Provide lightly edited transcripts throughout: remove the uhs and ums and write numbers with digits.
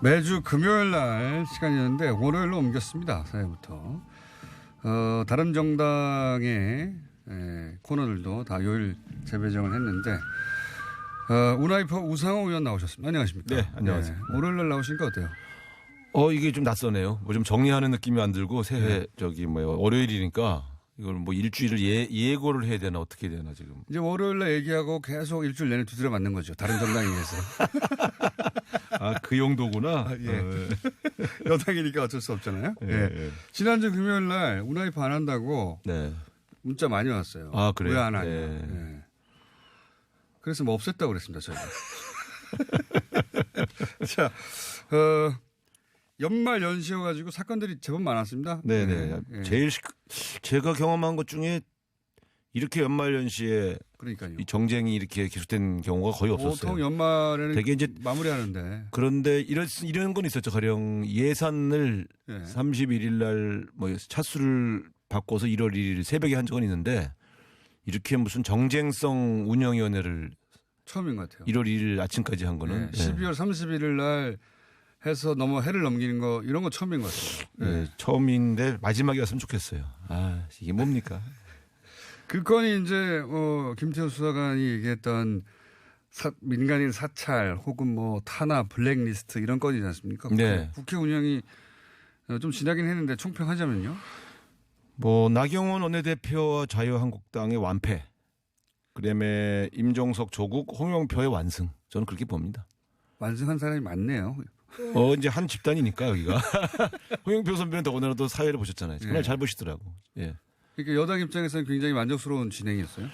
매주 금요일 날 시간이었는데 월요일로 옮겼습니다. 사회부터. 다른 정당의 코너들도 다 요일 재배정을 했는데 우나이퍼 우상호 의원 나오셨습니다. 안녕하십니까? 네, 안녕하세요. 네, 월요일 날 나오시니까 어때요? 이게 좀 낯서네요. 뭐 좀 정리하는 느낌이 안 들고 새해 월요일이니까 이걸 뭐 일주일을 예고를 해야 되나 어떻게 해야 되나 지금. 이제 월요일 날 얘기하고 계속 일주일 내내 두드려 맞는 거죠. 다른 정당에 의해서. 그 용도구나. 예. 여당이니까 어쩔 수 없잖아요. 예. 예. 예. 지난주 금요일 날 우나이퍼 안 한다고 네. 문자 많이 왔어요. 그래요? 왜 안 하냐. 네. 예. 그래서 뭐 없앴다고 그랬습니다. 저희가. 자, 연말 연시여가지고 사건들이 제법 많았습니다. 네네. 예. 제일 제가 경험한 것 중에 이렇게 연말연시에 그러니까요. 이 정쟁이 이렇게 계속된 경우가 거의 없었어요. 보통 연말에는 되게 이제 마무리하는데. 그런데 이런 건 있었죠. 가령 예산을 예. 31일 날 뭐 차수를 바꿔서 1월 1일 새벽에 한 적은 있는데 이렇게 무슨 정쟁성 운영위원회를 처음인 것 같아요. 1월 1일 아침까지 한 거는. 네. 12월 31일 날 해서 너무 해를 넘기는 거 이런 거 처음인 것 같아요. 네. 처음인데 마지막이었으면 좋겠어요. 이게 뭡니까? 그 건이 이제 김태우 수사관이 얘기했던 민간인 사찰 혹은 뭐 탄압 블랙리스트 이런 건이지 않습니까? 네. 국회 운영이 좀 지나긴 했는데 총평하자면요. 뭐 나경원 원내대표와 자유한국당의 완패, 그다음에 임종석 조국 홍영표의 완승. 저는 그렇게 봅니다. 완승한 사람이 많네요. 이제 한 집단이니까 여기가. 홍영표 선배는 더군다나 또 사회를 보셨잖아요. 정말 잘 보시더라고. 예. 그러니까 여당 입장에서는 굉장히 만족스러운 진행이었어요.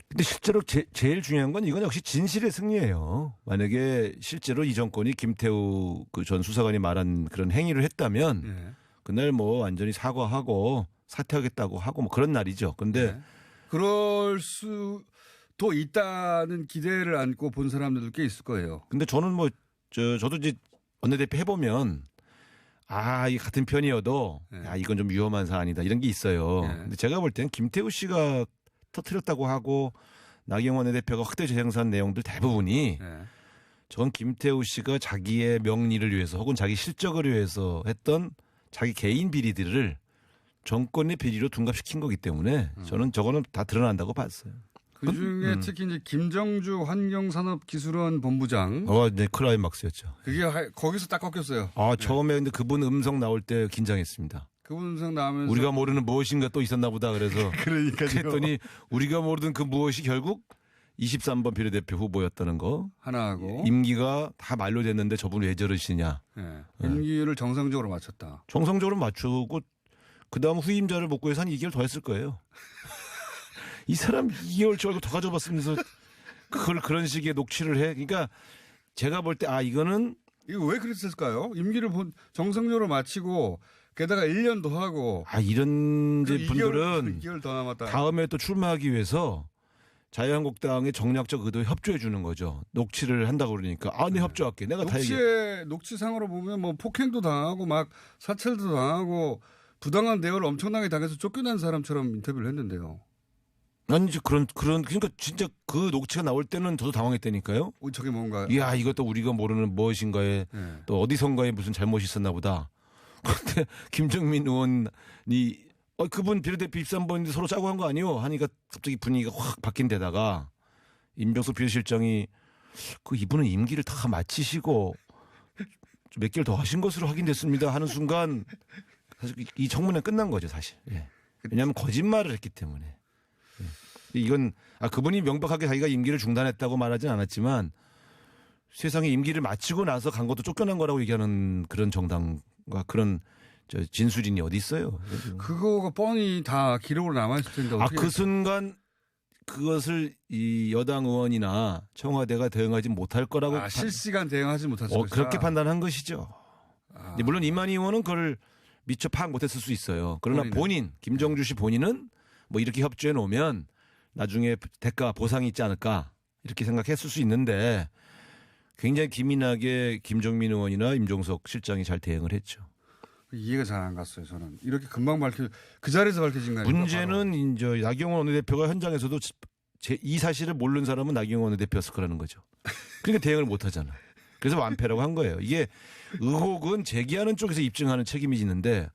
근데 실제로 제일 중요한 건 이건 역시 진실의 승리예요. 만약에 실제로 이 정권이 김태우 그 전 수사관이 말한 그런 행위를 했다면 그날 뭐 완전히 사과하고 사퇴하겠다고 하고 뭐 그런 날이죠. 근데 그럴 수도 있다는 기대를 안고 본 사람들도 꽤 있을 거예요. 근데 저는 뭐 저도 이제 원내대표 해보면 이 같은 편이어도 이건 좀 위험한 사안이다 이런 게 있어요. 근데 제가 볼 때는 김태우 씨가 터뜨렸다고 하고 나경원 원내대표가 확대 재생산 내용들 대부분이 저건 김태우 씨가 자기의 명리를 위해서 혹은 자기 실적을 위해서 했던 자기 개인 비리들을 정권의 비리로 둔갑시킨 거기 때문에 저는 저거는 다 드러난다고 봤어요. 그중에 특히 이제 김정주 환경산업기술원 본부장. 네, 클라이막스였죠. 그게 거기서 딱 꺾였어요. 처음에 근데 그분 음성 나올 때 긴장했습니다. 그분 음성 나오면서 우리가 모르는 무엇인가 또 있었나 보다 그래서 그러니까요. 그랬더니 우리가 모르던 그 무엇이 결국 23번 비례대표 후보였다는 거. 하나하고. 임기가 다 만료됐는데 저분 왜 저러시냐. 임기를 정상적으로 맞췄다. 정상적으로 맞추고 그다음 후임자를 복구해서 한 2개월 더 했을 거예요. 이 사람 2개월 줄 알고 더 가져봤으면서 그걸 그런 식의 녹취를 해. 그러니까 제가 볼 때 이거 왜 그랬을까요? 임기를 정상적으로 마치고 게다가 1년 더 하고. 이런 분들은 2개월 더 남았다. 다음에 또 출마하기 위해서 자유한국당의 정략적 의도에 협조해 주는 거죠. 녹취를 한다고 그러니까 네 협조할게. 내가 다 얘기해. 녹취상으로 보면 뭐 폭행도 당하고 막 사찰도 당하고 부당한 대우를 엄청나게 당해서 쫓겨난 사람처럼 인터뷰를 했는데요. 아니 그러니까 진짜 그 녹취가 나올 때는 저도 당황했다니까요. 저게 뭔가. 이야 이것도 우리가 모르는 무엇인가에 또 어디선가에 무슨 잘못이 있었나 보다. 그런데 김정민 의원이 그분 비례대표 23번인데 서로 짜고 한 거 아니요? 하니까 갑자기 분위기가 확 바뀐 데다가 임병석 비서실장이 이분은 임기를 다 마치시고 몇 개월 더 하신 것으로 확인됐습니다 하는 순간 사실 이 청문회 끝난 거죠 사실. 왜냐하면 거짓말을 했기 때문에. 이건 그분이 명백하게 자기가 임기를 중단했다고 말하진 않았지만 세상에 임기를 마치고 나서 간 것도 쫓겨난 거라고 얘기하는 그런 정당과 그런 진술인이 어디 있어요? 그거가 뻔히 다 기록으로 남아있을 텐데 어떻게. 그 순간 그것을 이 여당 의원이나 청와대가 대응하지 못할 거라고. 실시간 대응하지 못할 것이다. 그렇게 판단한 것이죠. 물론 이만희 의원은 그걸 미처 파악 못했을 수 있어요. 그러나 김정주 씨 본인은 뭐 이렇게 협조해 놓으면 나중에 대가 보상이 있지 않을까 이렇게 생각했을 수 있는데 굉장히 기민하게 김정민 의원이나 임종석 실장이 잘 대응을 했죠. 이해가 잘 안 갔어요. 저는 이렇게 금방 그 자리에서 밝혀진 거 아닙니까? 문제는 이제 나경원 원내대표가 현장에서도 이 사실을 모르는 사람은 나경원 원내대표였을 거라는 거죠. 그러니까 대응을 못 하잖아. 그래서 완패라고 한 거예요. 이게 의혹은 제기하는 쪽에서 입증하는 책임이 있는데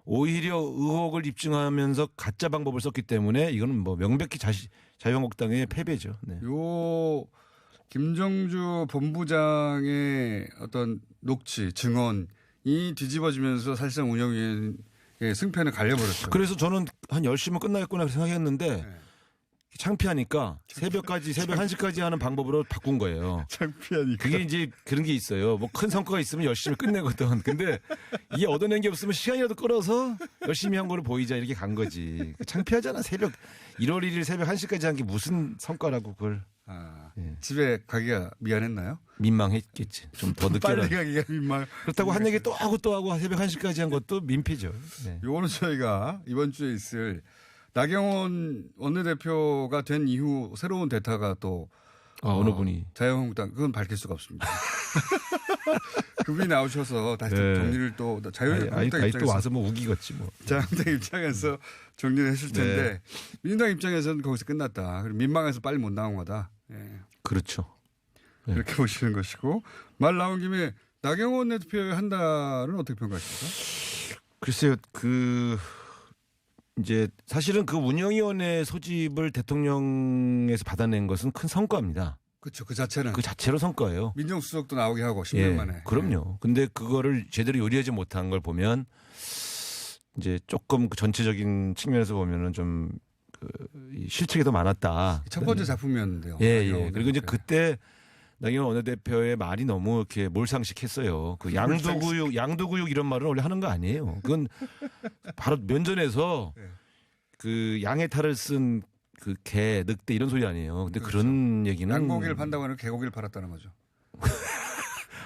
오히려 의혹을 입증하면서 가짜 방법을 썼기 때문에 이거는 뭐 명백히 자유한국당의 패배죠. 네. 요 김정주 본부장의 어떤 녹취 증언이 뒤집어지면서 사실상 운영위의 승패는 갈려버렸죠. 그래서 저는 한 10시면 끝나겠구나 생각했는데 네. 창피하니까 새벽 1시까지 하는 방법으로 바꾼 거예요. 창피하니까. 그게 이제 그런 게 있어요. 뭐 큰 성과가 있으면 열심히 끝내거든. 근데 이게 얻어낸 게 없으면 시간이라도 끌어서 열심히 한 거를 보이자 이렇게 간 거지. 창피하잖아. 1월 1일 새벽 1시까지 한 게 무슨 성과라고 그걸. 예. 집에 가기가 미안했나요? 민망했겠지. 좀 더 늦게. 빨리 가기가 민망. 그렇다고 한 얘기 또 하고 새벽 1시까지 한 것도 민폐죠. 네. 요거는 저희가 이번 주에 있을 나경원 원내대표가 된 이후 새로운 대타가 또 어느 분이 자유한국당 그건 밝힐 수가 없습니다. 그분이 나오셔서 다시 네. 정리를 또 자유한국당 입장에서 또 와서 뭐 우기겠지 뭐. 자유한국당 입장에서 정리를 했을 텐데 네. 민주당 입장에서는 거기서 끝났다. 그리고 민망해서 빨리 못 나온 거다. 예. 그렇죠. 네. 이렇게 보시는 것이고 말 나온 김에 나경원 원내대표의 한 달은 어떻게 평가하십니까? 글쎄요. 이제 사실은 그 운영위원회 소집을 대통령에서 받아낸 것은 큰 성과입니다. 그렇죠. 그 자체는. 그 자체로 성과예요. 민정수석도 나오게 하고 10년 예, 만에. 그럼요. 근데 그거를 제대로 요리하지 못한 걸 보면 이제 조금 그 전체적인 측면에서 보면은 좀 이 실책이 더 많았다. 첫 번째 작품이었는데요. 예. 그리고 이제 그때 나경원 원내대표의 말이 너무 이렇게 몰상식했어요. 그 양도구육 이런 말은 원래 하는 거 아니에요. 그건 바로 면전에서 네. 그 양의 탈을 쓴 그 개, 늑대 이런 소리 아니에요. 근데 그렇죠. 그런 얘기는 양고기를 판다고 하는 개고기를 팔았다는 거죠.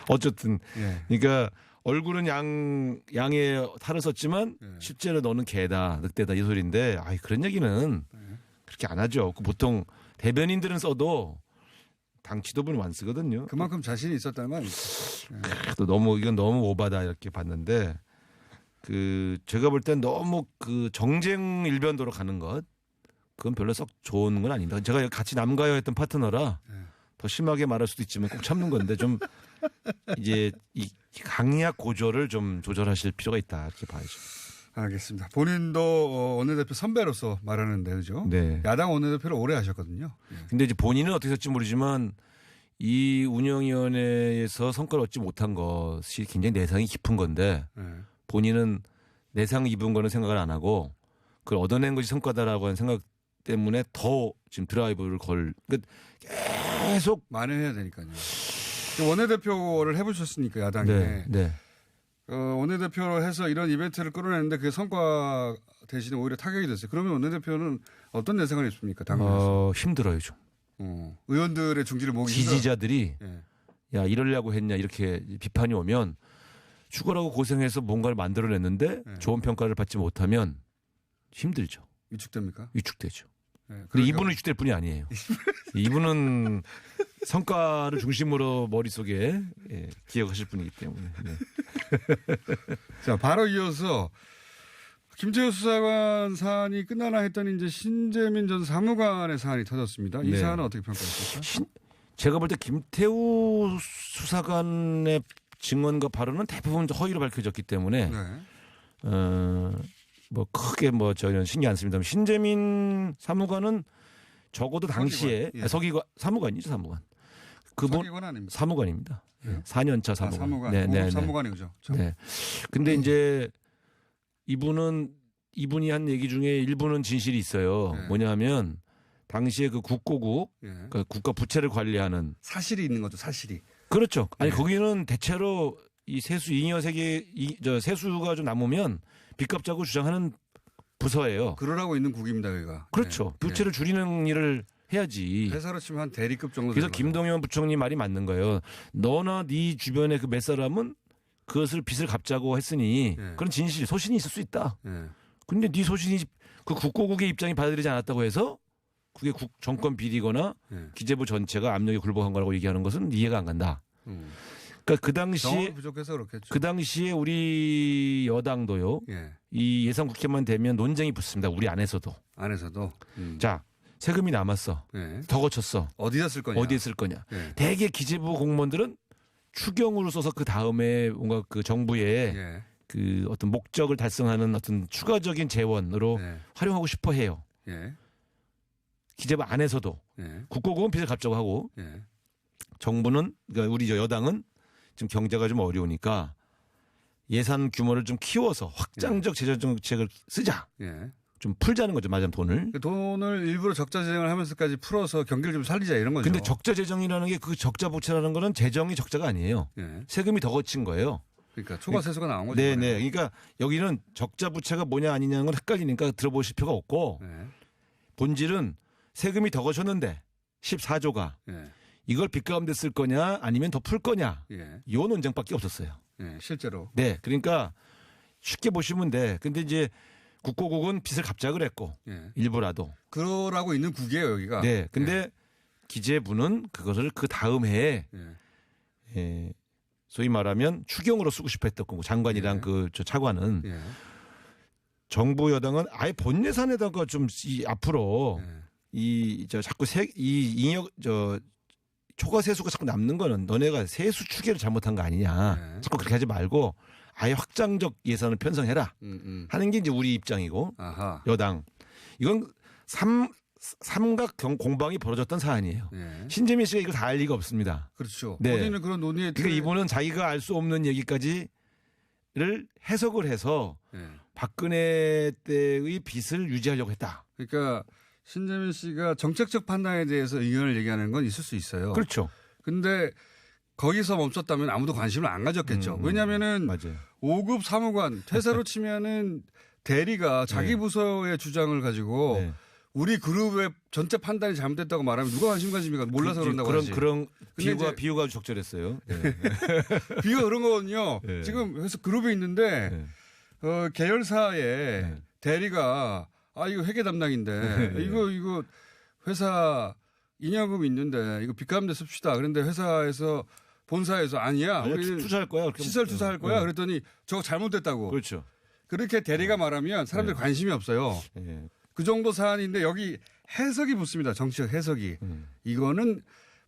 어쨌든 예. 그러니까 얼굴은 양의 탈을 썼지만 네. 실제로 너는 개다, 늑대다 이 소리인데 그런 얘기는 그렇게 안 하죠. 보통 대변인들은 써도 당 지도부는 안 쓰거든요. 그만큼 자신이 있었다는 거 아니죠. 또 이건 너무 오바다 이렇게 봤는데 제가 볼 땐 너무 그 정쟁 일변도로 가는 것 그건 별로 썩 좋은 건 아닙니다. 제가 같이 남가요 했던 파트너라 더 심하게 말할 수도 있지만 꼭 참는 건데 좀 이제 이 강약 고조를 좀 조절하실 필요가 있다 이렇게 봐야죠. 알겠습니다. 본인도 원내대표 선배로서 말하는데 그죠? 네. 야당 원내대표를 오래 하셨거든요. 근데 이제 본인은 어떻게 했을지 모르지만 이 운영위원회에서 성과를 얻지 못한 것이 굉장히 내상이 깊은 건데 네. 본인은 내상 입은 거는 생각을 안 하고 그걸 얻어낸 것이 성과다라고 하는 생각 때문에 더 지금 드라이브를 그러니까 계속 만회해야 되니까요. 원내대표를 해보셨으니까 야당에. 네. 원내대표로 해서 이런 이벤트를 끌어냈는데 그게 성과 대신에 오히려 타격이 됐어요. 그러면 원내대표는 어떤 내상을 입습니까? 당연히. 힘들어요 좀. 의원들의 중지를 모으기 지지자들이 예. 야 이러려고 했냐 이렇게 비판이 오면 죽어라고 고생해서 뭔가를 만들어냈는데 좋은 평가를 받지 못하면 힘들죠. 위축됩니까? 위축되죠. 네, 근데 이분은 위축될 뿐이 아니에요. 이분은 성과를 중심으로 머릿속에 기억하실 분이기 때문에. 네. 자, 바로 이어서 김태우 수사관 사안이 끝나나 했더니 이제 신재민 전 사무관의 사안이 터졌습니다. 이 네. 사안은 어떻게 평가하십니까? 제가 볼 때 김태우 수사관의 증언과 발언은 대부분 허위로 밝혀졌기 때문에 네. 뭐 크게 저희는 신경 안 씁니다만 신재민 사무관은 적어도 당시에 서기관 사무관이죠 사무관. 그분 서기관 아닙니까? 사무관입니다. 네. 4년차 사무관. 사무관. 네. 사무관이죠. 네. 근데 이제 이분이 한 얘기 중에 일부는 진실이 있어요. 네. 뭐냐면 당시에 그 국고국 예. 그러니까 국가 부채를 관리하는 사실이 있는 거죠. 사실이. 그렇죠. 아니 네. 거기는 대체로 이 세수 잉여 세수가 좀 남으면 빚 갚자고 주장하는 부서예요. 그러라고 있는 국입니다, 여기가. 그렇죠. 네. 부채를 줄이는 일을 해야지. 회사로 치면 한 대리급 정도. 그래서 되는 거죠. 김동연 부총리 말이 맞는 거예요. 너나 네 주변의 그 몇 사람은 그것을 빚을 갚자고 했으니 네. 그런 진실, 소신이 있을 수 있다. 예. 근데 네 소신이 그 국고국의 입장이 받아들이지 않았다고 해서 그게 정권 비리거나 예. 기재부 전체가 압력에 굴복한 거라고 얘기하는 것은 이해가 안 간다. 그러니까 그 당시에 경험이 부족해서 그렇겠죠. 그 당시에 우리 여당도요. 예. 이 예산 국회만 되면 논쟁이 붙습니다. 우리 안에서도. 안에서도. 자, 세금이 남았어. 예. 더 거쳤어. 어디다 쓸 거냐. 어디에 쓸 거냐. 예. 대개 기재부 공무원들은 추경으로 써서 그 다음에 뭔가 그 정부의 예. 그 어떤 목적을 달성하는 어떤 추가적인 재원으로 예. 활용하고 싶어 해요. 예. 기재부 안에서도 예. 국고국은 빚을 갚자고 하고 예. 정부는 그러니까 우리 저 여당은 지금 경제가 좀 어려우니까 예산 규모를 좀 키워서 확장적 재정 정책을 쓰자. 예. 좀 풀자는 거죠. 맞으면 돈을. 그 돈을 일부러 적자 재정을 하면서까지 풀어서 경기를 좀 살리자 이런 거죠. 근데 적자 재정이라는 게 그 적자 부채라는 거는 재정이 적자가 아니에요. 예. 세금이 더 거친 거예요. 그러니까 초과 세수가 나온 거죠. 네네. 그러니까 여기는 적자 부채가 뭐냐 아니냐는 건 헷갈리니까 들어보실 필요가 없고 예. 본질은 세금이 더 거쳤는데 14조가 예. 이걸 빚 가운데 쓸 거냐 아니면 더 풀 거냐 예. 요 논쟁밖에 없었어요. 예. 실제로. 네. 그러니까 쉽게 보시면 돼. 근데 이제 국고국은 빚을 갚자 그랬고 예. 일부라도. 그러라고 있는 국이에요 여기가. 네. 근데 기재부는 그것을 그 다음 해에 예. 소위 말하면 추경으로 쓰고 싶어 했던 거고 장관이랑 예. 그 저 차관은 예. 정부 여당은 아예 본 예산에다가 좀 앞으로 예. 이 저 자꾸 이 잉여 저 초과 세수가 자꾸 남는 거는 너네가 세수 추계를 잘못한 거 아니냐. 네. 자꾸 그렇게 하지 말고 아예 확장적 예산을 편성해라. 하는 게 이제 우리 입장이고 아하. 여당. 이건 삼각 공방이 벌어졌던 사안이에요. 예. 신재민 씨가 이걸 다 알 리가 없습니다. 그렇죠. 네. 본인은 그런 논의에 그러니까 이분은 자기가 알 수 없는 얘기까지를 해석을 해서 예. 박근혜 때의 빚을 유지하려고 했다. 그러니까 신재민 씨가 정책적 판단에 대해서 의견을 얘기하는 건 있을 수 있어요. 그렇죠. 근데 거기서 멈췄다면 아무도 관심을 안 가졌겠죠. 왜냐하면은 맞아요. 5급 사무관 퇴사로 치면은 대리가 자기 네. 부서의 주장을 가지고 네. 우리 그룹의 전체 판단이 잘못됐다고 말하면 누가 관심 가집니까? 몰라서 그런다고 하지. 그런 근데 비유가 아주 적절했어요. 네. 비유가 그런 거거든요. 네. 지금 회사 그룹에 있는데 네. 계열사에 네. 대리가 이거 회계 담당인데 네. 이거 회사 잉여금이 있는데 이거 빚 갚는 데 씁시다. 그런데 회사에서 본사에서 아니야. 우리는 투자할 거야. 시설 투자할 거야. 그랬더니 저거 잘못됐다고. 그렇죠. 그렇게 대리가 말하면 사람들이 관심이 없어요. 네. 그 정도 사안인데 여기 해석이 붙습니다. 정치적 해석이. 이거는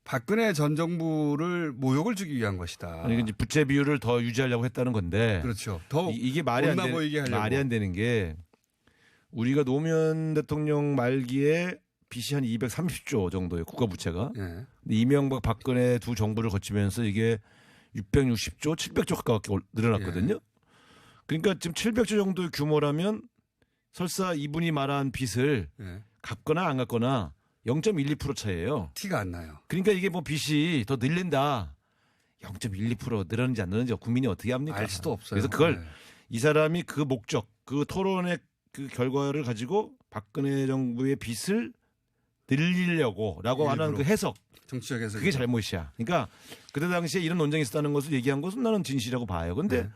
박근혜 전 정부를 모욕을 주기 위한 것이다. 아니 이제 부채 비율을 더 유지하려고 했다는 건데. 그렇죠. 더 이게 말이 안 되는 게 우리가 노무현 대통령 말기에 빚이 한 230조 정도의 국가 부채가. 예. 이명박 박근혜 두 정부를 거치면서 이게 660조, 700조 가깝게 늘어났거든요. 예. 그러니까 지금 700조 정도의 규모라면 설사 이분이 말한 빚을 예. 갚거나 안 갚거나 0.12% 차이예요. 티가 안 나요. 그러니까 이게 뭐 빚이 더 늘린다. 0.12% 늘었는지 안 늘었는지 국민이 어떻게 합니까? 알 수도 없어요. 그래서 그걸 네. 이 사람이 그 목적, 그 토론의 그 결과를 가지고 박근혜 정부의 빚을 늘리려고라고 하는 그 해석. 정치적 해석. 그게 잘못이야. 그러니까 그때 당시에 이런 논쟁이 있었다는 것을 얘기한 것은 나는 진실이라고 봐요. 근데 네.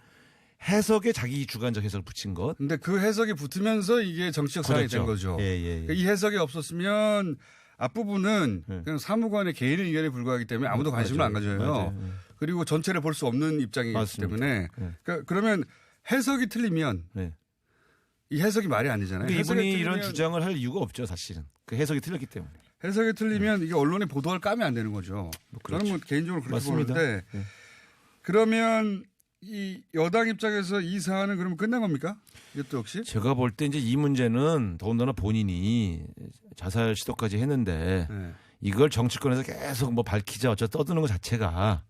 해석에 자기 주관적 해석을 붙인 것. 근데 그 해석이 붙으면서 이게 정치적 사안이 된 거죠. 예. 그러니까 이 해석이 없었으면 앞부분은 네. 그냥 사무관의 개인 의견에 불과하기 때문에 아무도 관심을 맞아요. 안 가져요. 맞아요. 그리고 전체를 볼 수 없는 입장이기 맞습니다. 때문에 네. 그러니까 그러면 해석이 틀리면 네. 이 해석이 말이 안 되잖아요. 근데 이분이 해석이 이런 틀리면- 주장을 할 이유가 없죠, 사실은. 그 해석이 틀렸기 때문에. 해석이 틀리면 이게 언론에 보도할 까면 안 되는 거죠. 그렇죠. 저는 뭐 개인적으로 그렇게 맞습니다. 보는데 네. 그러면 이 여당 입장에서 이 사안은 그러면 끝난 겁니까? 이것도 역시? 제가 볼 때 이제 이 문제는 더군다나 본인이 자살 시도까지 했는데 네. 이걸 정치권에서 계속 뭐 밝히자 어쩌 떠드는 것 자체가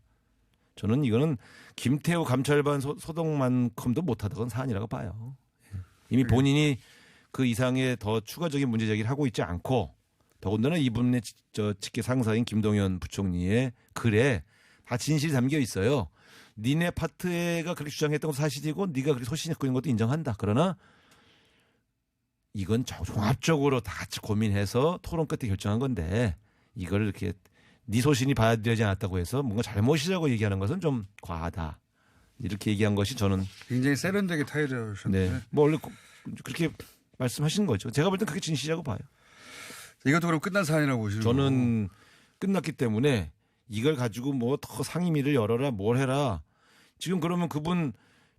저는 이거는 김태우 감찰반 소동만큼도 못하던 사안이라고 봐요. 이미 본인이 그 이상의 더 추가적인 문제 제기를 하고 있지 않고 더군다나 이분의 직계 상사인 김동연 부총리의 글에 다 진실이 담겨 있어요. 니네 파트가 그렇게 주장했던 것도 사실이고 네가 그렇게 소신있고 있는 것도 인정한다. 그러나 이건 종합적으로 다 같이 고민해서 토론 끝에 결정한 건데 이걸 이렇게 네 소신이 받아들여지지 않았다고 해서 뭔가 잘못이라고 얘기하는 것은 좀 과하다. 이렇게 얘기한 것이 저는 굉장히 세련되게 타이를 하셨는데 네. 뭐 원래 그렇게 말씀하신 거죠. 제가 볼 땐 그게 진실이라고 봐요. 이것도 그럼 끝난 사안이라고 보시는 거고. 저는 끝났기 때문에 이걸 가지고 뭐 더 상임위를 열어라 뭘 해라. 지금 그러면 그분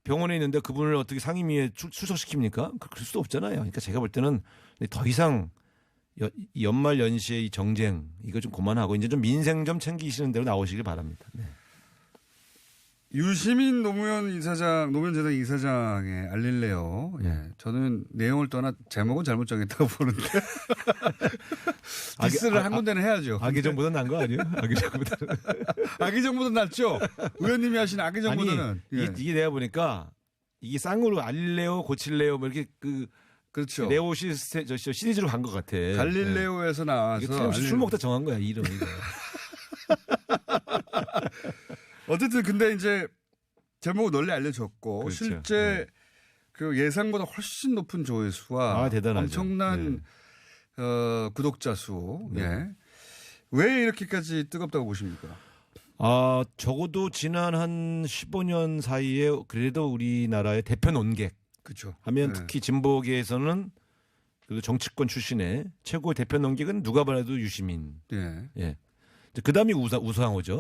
병원에 있는데 그분을 어떻게 상임위에 출석시킵니까? 그럴 수도 없잖아요. 그러니까 제가 볼 때는 더 이상 연말 연시에 이 정쟁 이거 좀 그만하고 이제 좀 민생 좀 챙기시는 대로 나오시길 바랍니다. 네. 유시민 노무현 노무현재단 이사장의 알릴레오. 예. 저는 내용을 떠나 제목은 잘못 정했다고 보는데. 디스를 한 군데는 해야죠. 아기정보다 난 거 아니에요? 아기정보다. 아기정보다 낫죠? 의원님이 하신 아기정보다는. 예. 이게 내가 보니까 이게 쌍으로 알릴레오, 고칠레오 뭐 이렇게 그렇죠. 레오 시리즈로 간 것 같아. 갈릴레오에서 나와서. 이게 틀림없이 술 먹다 정한 거야, 이름. 어쨌든 근데 이제 제목은 널리 알려졌고 그렇죠. 실제 그 예상보다 훨씬 높은 조회수와 대단하죠. 엄청난 구독자 수. 네. 예. 왜 이렇게까지 뜨겁다고 보십니까? 적어도 지난 한 15년 사이에 그래도 우리나라의 대표 논객 그렇죠. 하면 특히 진보계에서는 그 정치권 출신의 최고 대표 논객은 누가 봐도 유시민. 예. 예. 그 다음이 우상호죠.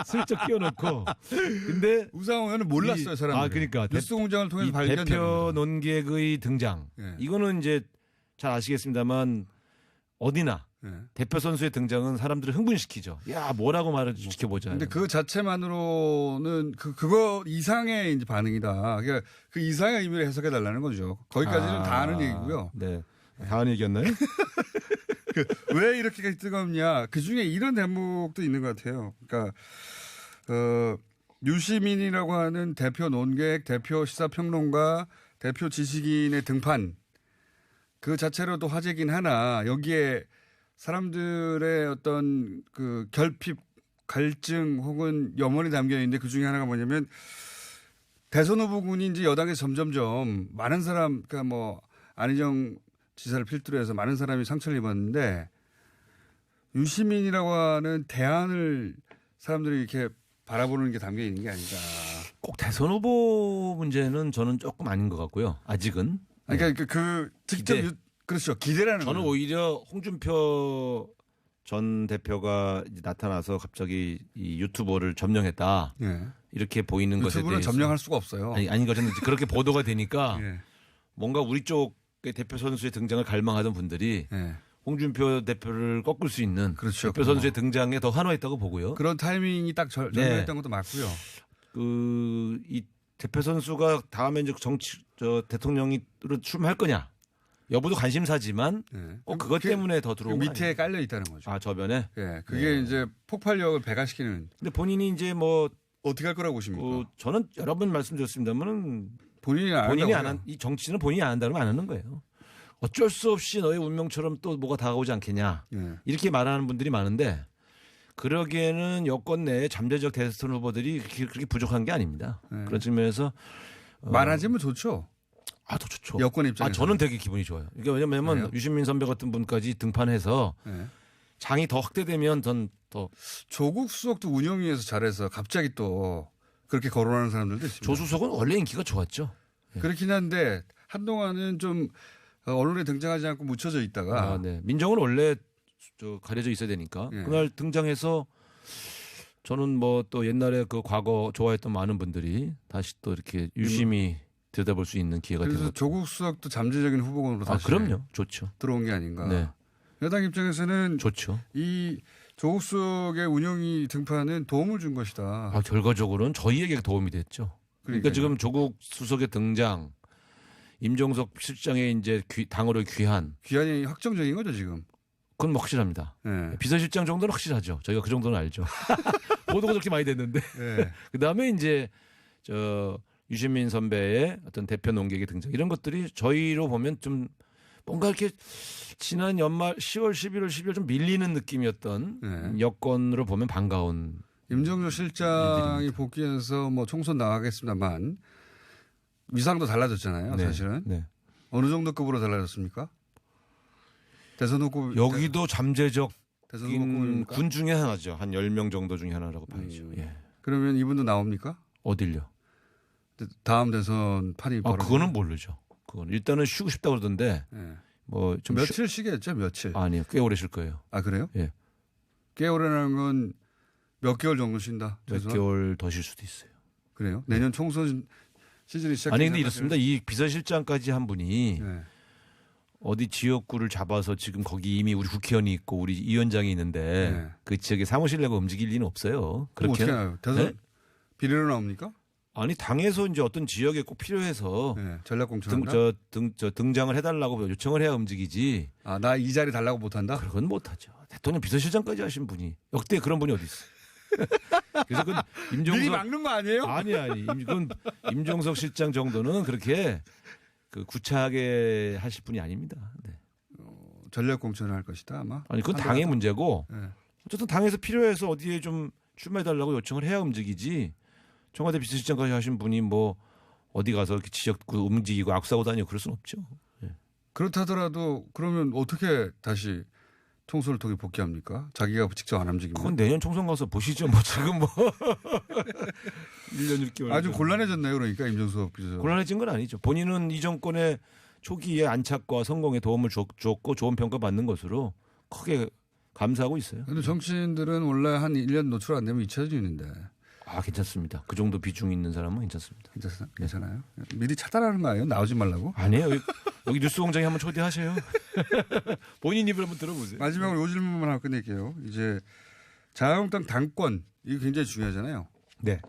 슬쩍 끼워놓고. 근데 우상호는 몰랐어요, 사람들이. 그러니까. 뉴스공장을 통해서 발견된 대표 논객의 등장. 예. 이거는 이제 잘 아시겠습니다만 어디나 예. 대표 선수의 등장은 사람들을 흥분시키죠. 야, 뭐라고 말을 지켜보자. 근데 그 자체만으로는 그거 이상의 이제 반응이다. 그러니까 그 이상의 의미를 해석해 달라는 거죠. 거기까지는 다 아는 얘기고요. 네. 다 아는 얘기였나요? 왜 이렇게까지 뜨겁냐. 그 중에 이런 대목도 있는 것 같아요. 그러니까, 유시민이라고 하는 대표 논객, 대표 시사평론가, 대표 지식인의 등판 그 자체로도 화제긴 하나 여기에 사람들의 어떤 그 결핍, 갈증 혹은 염원이 담겨 있는데 그 중에 하나가 뭐냐면 대선 후보군이 이제 여당에 점점점 많은 사람, 그러니까 뭐 안희정 지사를 필두로 해서 많은 사람이 상처를 입었는데 유시민이라고 하는 대안을 사람들이 이렇게 바라보는 게 담겨 있는 게 아닌가. 꼭 대선 후보 문제는 저는 조금 아닌 것 같고요. 아직은. 그러니까 그 직접 기대. 그렇죠. 기대라는 저는 거예요. 오히려 홍준표 전 대표가 이제 나타나서 갑자기 이 유튜버를 점령했다. 예. 이렇게 보이는 것에 유튜브는 대해서 점령할 수가 없어요. 아닌 것은 그렇게 보도가 되니까 예. 뭔가 우리 쪽의 대표 선수의 등장을 갈망하던 분들이 예. 홍준표 대표를 꺾을 수 있는 그렇죠. 대표 선수의 등장에 더 환호했다고 보고요. 그런 타이밍이 딱 절정했던 것도 맞고요. 이 대표 선수가 다음에 이제 대통령으로 출마할 거냐 여부도 관심사지만 예. 그것 때문에 더 들어온 거 밑에 아니에요? 깔려 있다는 거죠. 저변에. 예. 그게 네. 이제 폭발력을 배가시키는. 근데 본인이 이제 뭐 어떻게 할 거라고 보십니까? 저는 여러 번 말씀드렸습니다만은 본인이 이 정치는 본인이 안 한다면 안 하는 거예요. 어쩔 수 없이 너의 운명처럼 또 뭐가 다가오지 않겠냐. 예. 이렇게 말하는 분들이 많은데 그러기에는 여권 내에 잠재적 대선 후보들이 그렇게 부족한 게 아닙니다. 네. 그런 측면에서 말하자면 좋죠. 더 좋죠. 여권 입장에서. 저는 되게 기분이 좋아요. 이게 왜냐면 그래요? 유시민 선배 같은 분까지 등판해서 예. 장이 더 확대되면 전 더 조국 수석도 운영위에서 잘해서 갑자기 또 그렇게 거론하는 사람들도 있습니다. 조수석은 원래 인기가 좋았죠. 그렇긴 한데 한동안은 좀 언론에 등장하지 않고 묻혀져 있다가 네. 민정은 원래 가려져 있어야 되니까 예. 그날 등장해서 저는 뭐 또 옛날에 그 과거 좋아했던 많은 분들이 다시 또 이렇게 유심히 들여다볼 수 있는 기회가 된 그래서 것 조국 수석도 잠재적인 후보군으로 다시 그럼요. 좋죠. 들어온 게 아닌가. 네. 여당 입장에서는 좋죠. 이 조국 수석의 운영이 등판은 도움을 준 것이다. 결과적으로는 저희에게 도움이 됐죠. 그러니까 그러니까요. 지금 조국 수석의 등장, 임종석 실장의 이제 당으로 귀환, 귀환이 확정적인 거죠 지금. 그건 뭐 확실합니다. 예. 비서실장 정도는 확실하죠. 저희가 그 정도는 알죠. 보도가 그렇게 많이 됐는데. 예. 그 다음에 이제 유시민 선배의 어떤 대표 논객의 등장 이런 것들이 저희로 보면 좀 뭔가 이렇게 지난 연말 10월, 11월, 12월 좀 밀리는 느낌이었던 네. 여건으로 보면 반가운. 임종석 실장이 복귀해서 뭐 총선 나가겠습니다만 위상도 달라졌잖아요. 네. 사실은 네. 어느 정도 급으로 달라졌습니까? 대선 후보 여기도 잠재적 대선 후보입니까? 군 중에 하나죠. 한 10명 정도 중에 하나라고 봐야죠. 예. 그러면 이분도 나옵니까? 어딜요? 다음 대선 판이 벌어지면? 그거는 모르죠. 그거는 일단은 쉬고 싶다고 그러던데 예. 뭐 좀 며칠 쉬겠죠, 며칠. 아니요, 꽤 오래 쉴 거예요. 아 그래요? 예. 꽤 오래라는 건 몇 개월 정도 쉰다. 몇 최소한? 개월 더 쉴 수도 있어요. 그래요? 내년 총선 시즌이 시작되기 아니 근데 이렇습니다. 이 비서실장까지 한 분이 네. 어디 지역구를 잡아서 지금 거기 이미 우리 국회의원이 있고 우리 위원장이 있는데 네. 그 지역에 사무실 내고 움직일 리는 없어요. 그럼 어떻게 그렇게 해요? 대선 네? 비례로 나옵니까? 아니 당에서 이제 어떤 지역에 꼭 필요해서 네. 전략공천한다? 등장을 해달라고 요청을 해야 움직이지. 아, 나 이 자리 달라고 못한다? 그건 못하죠. 대통령 비서실장까지 하신 분이 역대 그런 분이 어디 있어? 그래서 그건 미리 임종석 막는 거 아니에요? 아니 그건 임종석 실장 정도는 그렇게 그 구차하게 하실 분이 아닙니다. 네. 전략공천을 할 것이다 아마. 아니 그건 당의 문제고 네. 어쨌든 당에서 필요해서 어디에 좀 출마해달라고 요청을 해야 움직이지. 청와대 비서실장까지 하신 분이 뭐 어디 가서 이렇게 지역구 움직이고 악수하고 다니고 그럴 수는 없죠. 그렇다더라도 그러면 어떻게 다시 총선을 통해 복귀합니까? 자기가 직접 안 움직이면. 그건 내년 총선 가서 보시죠. 뭐 지금 뭐 1년 6개월 아주 곤란해졌네요. 그러니까 임종석 비서. 곤란해진 건 아니죠. 본인은 이 정권의 초기에 안착과 성공에 도움을 줬고 좋은 평가 받는 것으로 크게 감사하고 있어요. 근데 정치인들은 원래 한 1년 노출 안 되면 잊혀지는데. 아 괜찮습니다. 그 정도 비중 있는 사람은 괜찮습니다. 괜찮아요? 미리 차단하는 거 아니에요? 나오지 말라고? 아니에요. 여기 뉴스공장에 한번 초대하세요. 본인 입을 한번 들어보세요. 마지막으로 요 질문만 하고 끝낼게요. 이제 자유한국당 당권 이거 굉장히 중요하잖아요. 네.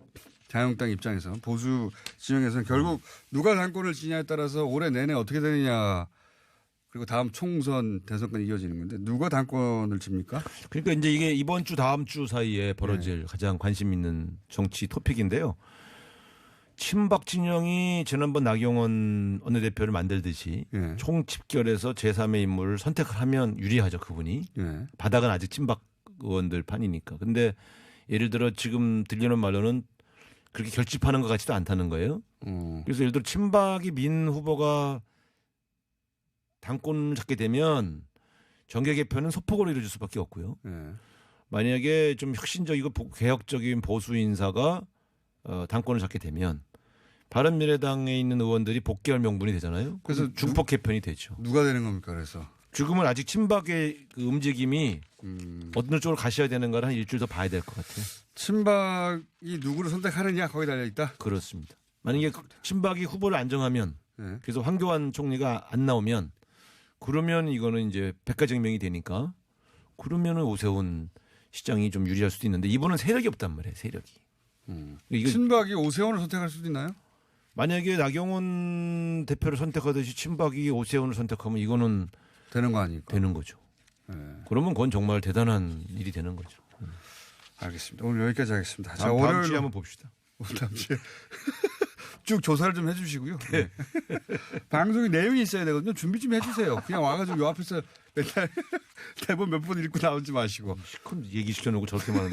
자유한국당 입장에서 보수 진영에서는 결국 누가 당권을 지냐에 따라서 올해 내내 어떻게 되느냐 그리고 다음 총선 대선까지 이어지는 건데 누가 당권을 집니까? 그러니까 이제 이게 이번 주 다음 주 사이에 벌어질 가장 관심 있는 정치 토픽인데요. 친박 진영이 지난번 나경원 원내대표를 만들듯이 예. 총집결해서 제3의 인물을 선택을 하면 유리하죠. 그분이. 예. 바닥은 아직 친박 의원들 판이니까. 근데 예를 들어 지금 들리는 말로는 그렇게 결집하는 것 같지도 않다는 거예요. 그래서 예를 들어 친박이 민 후보가 당권을 잡게 되면 정계 개편은 소폭으로 이루어질 수밖에 없고요. 예. 만약에 좀 혁신적이고 개혁적인 보수 인사가 당권을 잡게 되면 바른미래당에 있는 의원들이 복귀할 명분이 되잖아요. 그래서 중폭 개편이 되죠. 누가 되는 겁니까? 그래서 지금은 아직 친박의 그 움직임이 어느 쪽으로 가셔야 되는가를 한 일주일 더 봐야 될 것 같아요. 친박이 누구를 선택하느냐 거기 달려 있다. 그렇습니다. 만약에 친박이 후보를 안정하면 예. 그래서 황교안 총리가 안 나오면 그러면 이거는 이제 백가쟁명이 되니까 그러면은 오세훈 시장이 좀 유리할 수도 있는데 이분은 세력이 없단 말이에요. 세력이. 이거 친박이 오세훈을 선택할 수도 있나요? 만약에 나경원 대표를 선택하듯이 친박이 오세훈을 선택하면 이거는 되는 거 아닙니까? 되는 거죠. 예. 그러면 그건 정말 대단한 일이 되는 거죠. 알겠습니다. 오늘 여기까지 하겠습니다. 자, 다음 월요일 주에 한번 봅시다. 다음 주에 쭉 조사를 좀 해주시고요. 네. 방송에 내용이 있어야 되거든요. 준비 좀 해주세요. 그냥 와가지고 요 앞에서 맨날 대본 몇 번 읽고 나오지 마시고. 시큰 얘기 시켜놓고 저렇게 많은.